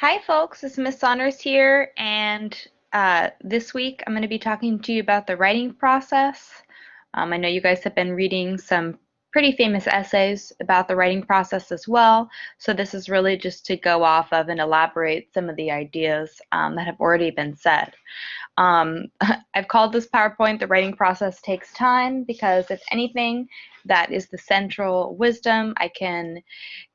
Hi folks, it's Miss Saunders here, and this week I'm going to be talking to you about the writing process. I know you guys have been reading some pretty famous essays about the writing process as well, so this is really just to go off of and elaborate some of the ideas that have already been said. I've called this PowerPoint "The Writing Process Takes Time" because if anything, that is the central wisdom I can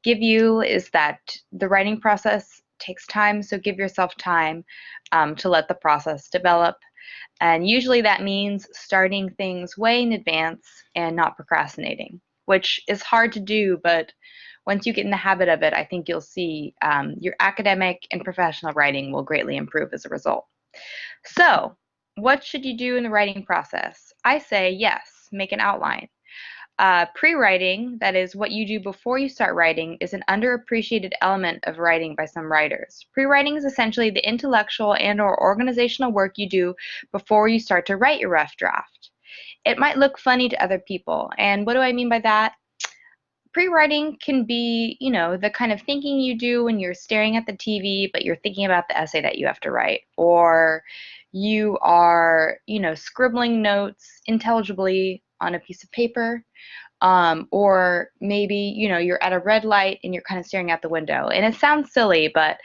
give you is that the writing process takes time, so give yourself time to let the process develop. And usually that means starting things way in advance and not procrastinating, which is hard to do, but once you get in the habit of it, I think you'll see your academic and professional writing will greatly improve as a result. So, what should you do in the writing process? I say yes, make an outline. Pre-writing, that is what you do before you start writing, is an underappreciated element of writing by some writers. Pre-writing is essentially the intellectual and/or organizational work you do before you start to write your rough draft. It might look funny to other people, and what do I mean by that? Pre-writing can be, the kind of thinking you do when you're staring at the TV, but you're thinking about the essay that you have to write, or you are, scribbling notes intelligibly on a piece of paper, or maybe you're at a red light and you're kind of staring out the window. And it sounds silly, but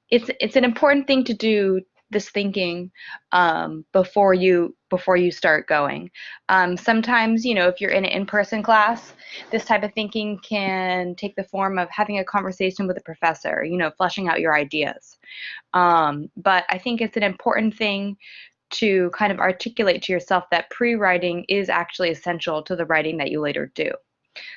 it's an important thing to do. This thinking before you start going. Sometimes if you're in an in-person class, this type of thinking can take the form of having a conversation with a professor, fleshing out your ideas. But I think it's an important thing to kind of articulate to yourself that pre-writing is actually essential to the writing that you later do.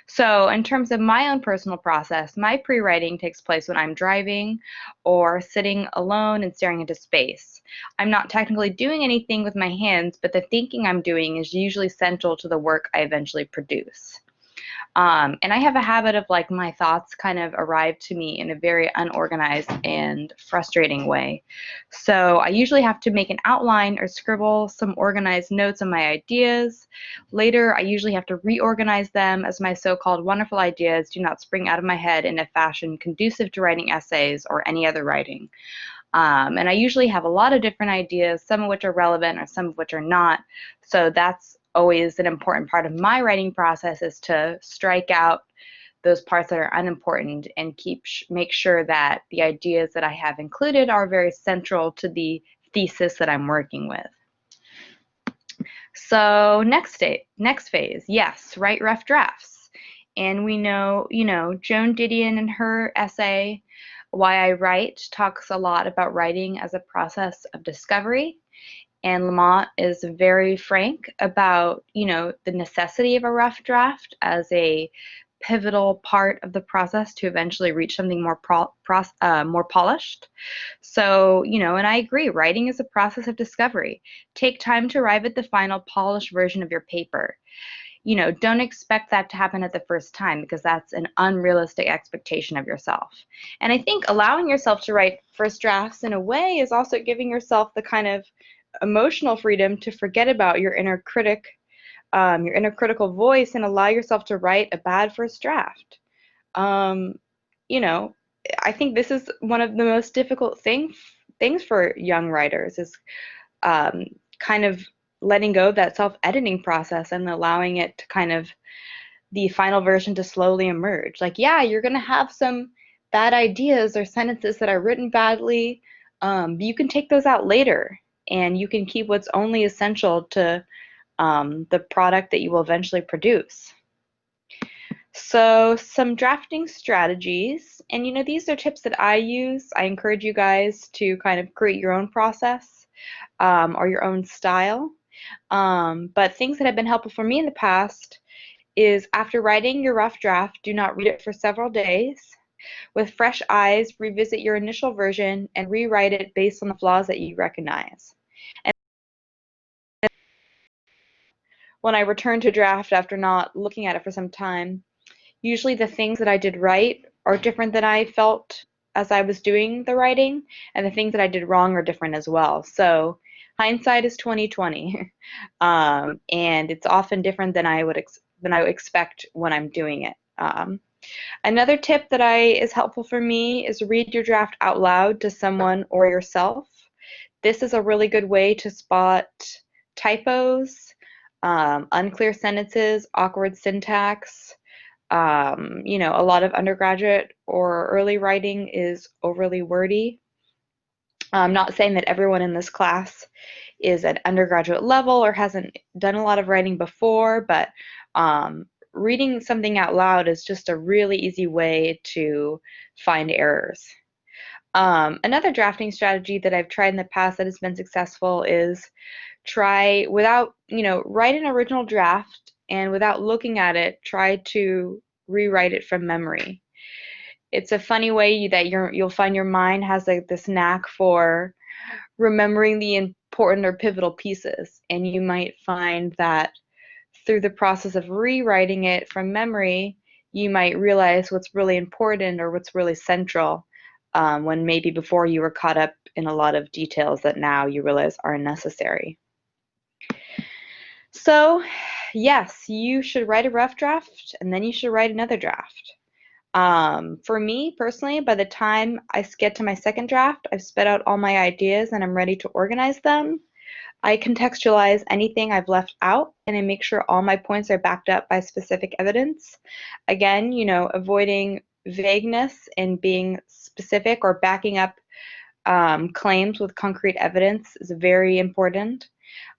So in terms of my own personal process, my pre-writing takes place when I'm driving or sitting alone and staring into space. I'm not technically doing anything with my hands, but the thinking I'm doing is usually central to the work I eventually produce. And I have a habit of like my thoughts kind of arrive to me in a very unorganized and frustrating way. So I usually have to make an outline or scribble some organized notes on my ideas. Later, I usually have to reorganize them as my so-called wonderful ideas do not spring out of my head in a fashion conducive to writing essays or any other writing. And I usually have a lot of different ideas, some of which are relevant or some of which are not. So that's always an important part of my writing process is to strike out those parts that are unimportant and make sure that the ideas that I have included are very central to the thesis that I'm working with. So next phase, yes, write rough drafts. And we know, Joan Didion in her essay, Why I Write, talks a lot about writing as a process of discovery. And Lamont is very frank about, the necessity of a rough draft as a pivotal part of the process to eventually reach something more polished. So, and I agree, writing is a process of discovery. Take time to arrive at the final polished version of your paper. Don't expect that to happen at the first time because that's an unrealistic expectation of yourself. And I think allowing yourself to write first drafts in a way is also giving yourself the kind of emotional freedom to forget about your inner critic, your inner critical voice, and allow yourself to write a bad first draft. Um, you know, I think this is one of the most difficult things for young writers is um, kind of letting go of that self-editing process and allowing it to kind of the final version to slowly emerge. Like, yeah, you're going to have some bad ideas or sentences that are written badly, but you can take those out later and you can keep what's only essential to the product that you will eventually produce. So some drafting strategies, and these are tips that I use. I encourage you guys to kind of create your own process or your own style. But things that have been helpful for me in the past is after writing your rough draft, do not read it for several days. With fresh eyes, revisit your initial version and rewrite it based on the flaws that you recognize. And when I return to draft after not looking at it for some time, usually the things that I did right are different than I felt as I was doing the writing, and the things that I did wrong are different as well. So hindsight is 20/20, and it's often different than I would expect when I'm doing it. Another tip that is helpful for me is read your draft out loud to someone or yourself. This is a really good way to spot typos, unclear sentences, awkward syntax. A lot of undergraduate or early writing is overly wordy. I'm not saying that everyone in this class is at undergraduate level or hasn't done a lot of writing before, but reading something out loud is just a really easy way to find errors. Another drafting strategy that I've tried in the past that has been successful is write an original draft and without looking at it, try to rewrite it from memory. It's a funny way that you'll find your mind has like this knack for remembering the important or pivotal pieces, and you might find that through the process of rewriting it from memory, you might realize what's really important or what's really central, when maybe before you were caught up in a lot of details that now you realize are unnecessary. So, yes, you should write a rough draft and then you should write another draft. For me personally, by the time I get to my second draft, I've spit out all my ideas and I'm ready to organize them. I contextualize anything I've left out and I make sure all my points are backed up by specific evidence. Again, avoiding vagueness and being specific or backing up claims with concrete evidence is very important.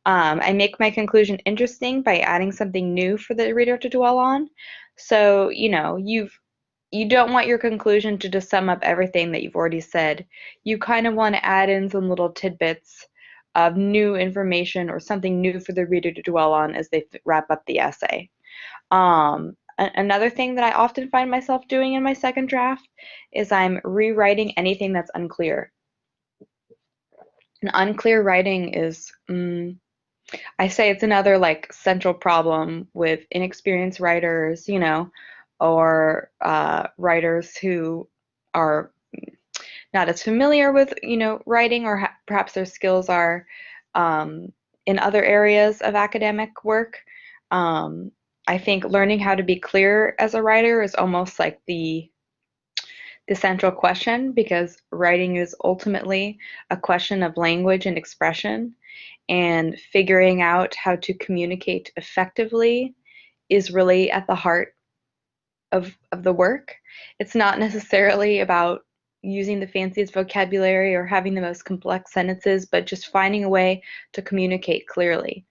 I make my conclusion interesting by adding something new for the reader to dwell on. So, you don't want your conclusion to just sum up everything that you've already said. You kind of want to add in some little tidbits of new information or something new for the reader to dwell on as they wrap up the essay. Another thing that I often find myself doing in my second draft is I'm rewriting anything that's unclear. And unclear writing is, I say it's another like central problem with inexperienced writers, or writers who are not as familiar with, writing, or perhaps their skills are um, in other areas of academic work. Um, I think learning how to be clear as a writer is almost like the central question, because writing is ultimately a question of language and expression, and figuring out how to communicate effectively is really at the heart of the work. It's not necessarily about using the fanciest vocabulary or having the most complex sentences, but just finding a way to communicate clearly.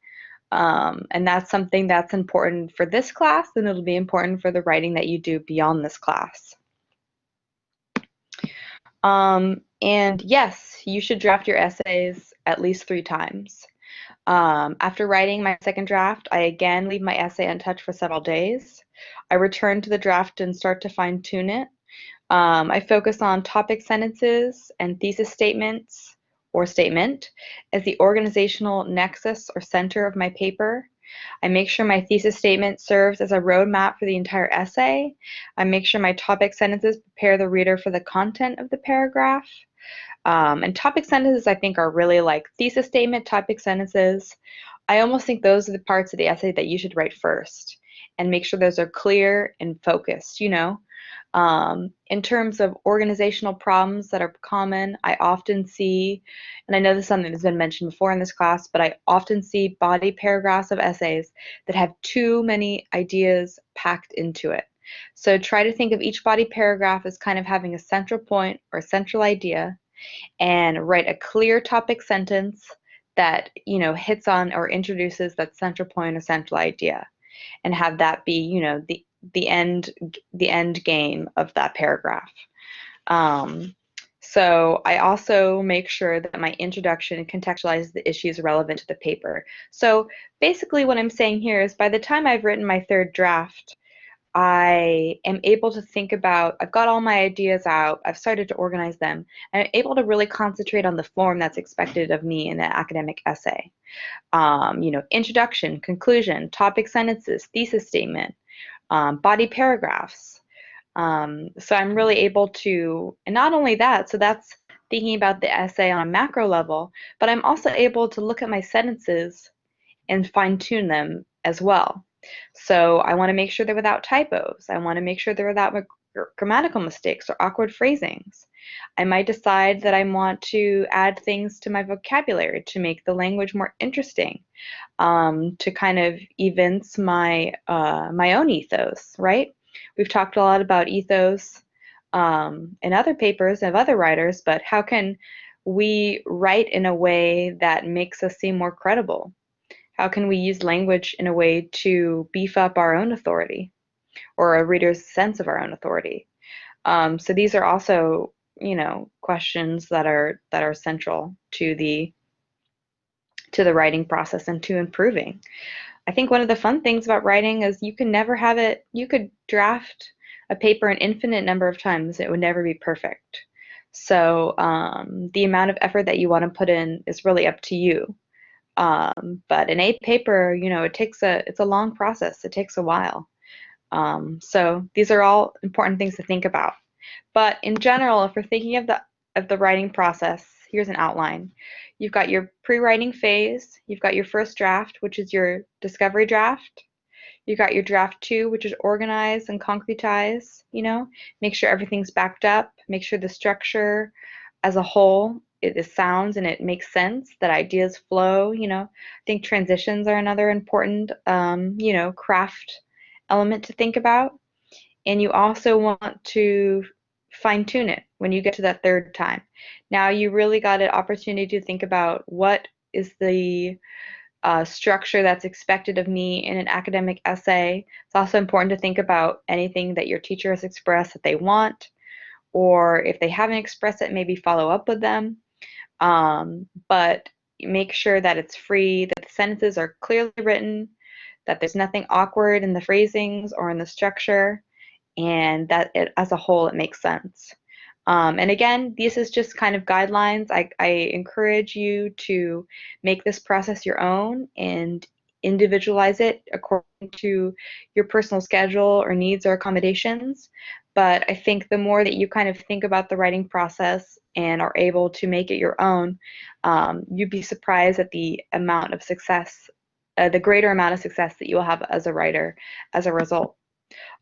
And that's something that's important for this class, and it'll be important for the writing that you do beyond this class. And yes, you should draft your essays at least 3 times. After writing my second draft, I again leave my essay untouched for several days. I return to the draft and start to fine tune it. I focus on topic sentences and thesis statements or statement as the organizational nexus or center of my paper. I make sure my thesis statement serves as a roadmap for the entire essay. I make sure my topic sentences prepare the reader for the content of the paragraph. And topic sentences, I think, are really like thesis statement, topic sentences. I almost think those are the parts of the essay that you should write first and make sure those are clear and focused. In terms of organizational problems that are common, I often see, and I know this is something that's been mentioned before in this class, but I often see body paragraphs of essays that have too many ideas packed into it. So try to think of each body paragraph as kind of having a central point or a central idea, and write a clear topic sentence that hits on or introduces that central point or central idea, and have that be the end game of that paragraph. So I also make sure that my introduction contextualizes the issues relevant to the paper. So basically what I'm saying here is by the time I've written my third draft, I am able to think about, I've got all my ideas out, I've started to organize them, and I'm able to really concentrate on the form that's expected of me in an academic essay. Introduction, conclusion, topic sentences, thesis statement, body paragraphs. So I'm really able to, and not only that, so that's thinking about the essay on a macro level, but I'm also able to look at my sentences and fine tune them as well. So I want to make sure they're without typos. I want to make sure they're without grammatical mistakes or awkward phrasings. I might decide that I want to add things to my vocabulary to make the language more interesting, to kind of evince my own ethos, right? We've talked a lot about ethos in other papers of other writers, but how can we write in a way that makes us seem more credible? How can we use language in a way to beef up our own authority or a reader's sense of our own authority? So these are also, questions that are central to the writing process and to improving. I think one of the fun things about writing is you can never have it, you could draft a paper an infinite number of times, it would never be perfect. So the amount of effort that you want to put in is really up to you. But an A paper, it's a long process. It takes a while. So these are all important things to think about. But in general, if we're thinking of the writing process, here's an outline. You've got your pre-writing phase, you've got your first draft, which is your discovery draft. You've got your draft two, which is organize and concretize, make sure everything's backed up, make sure the structure as a whole it is sounds and it makes sense, that ideas flow, I think transitions are another important craft element to think about. And you also want to fine tune it when you get to that third time. Now you really got an opportunity to think about what is the structure that's expected of me in an academic essay. It's also important to think about anything that your teacher has expressed that they want, or if they haven't expressed it, maybe follow up with them. But make sure that it's free, that the sentences are clearly written, that there's nothing awkward in the phrasings or in the structure, and that as a whole it makes sense. And again, this is just kind of guidelines. I encourage you to make this process your own and individualize it according to your personal schedule or needs or accommodations. But I think the more that you kind of think about the writing process and are able to make it your own, you'd be surprised at the amount of success, the greater amount of success that you will have as a writer as a result.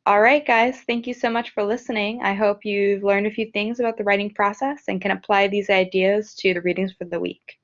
All right, guys, thank you so much for listening. I hope you've learned a few things about the writing process and can apply these ideas to the readings for the week.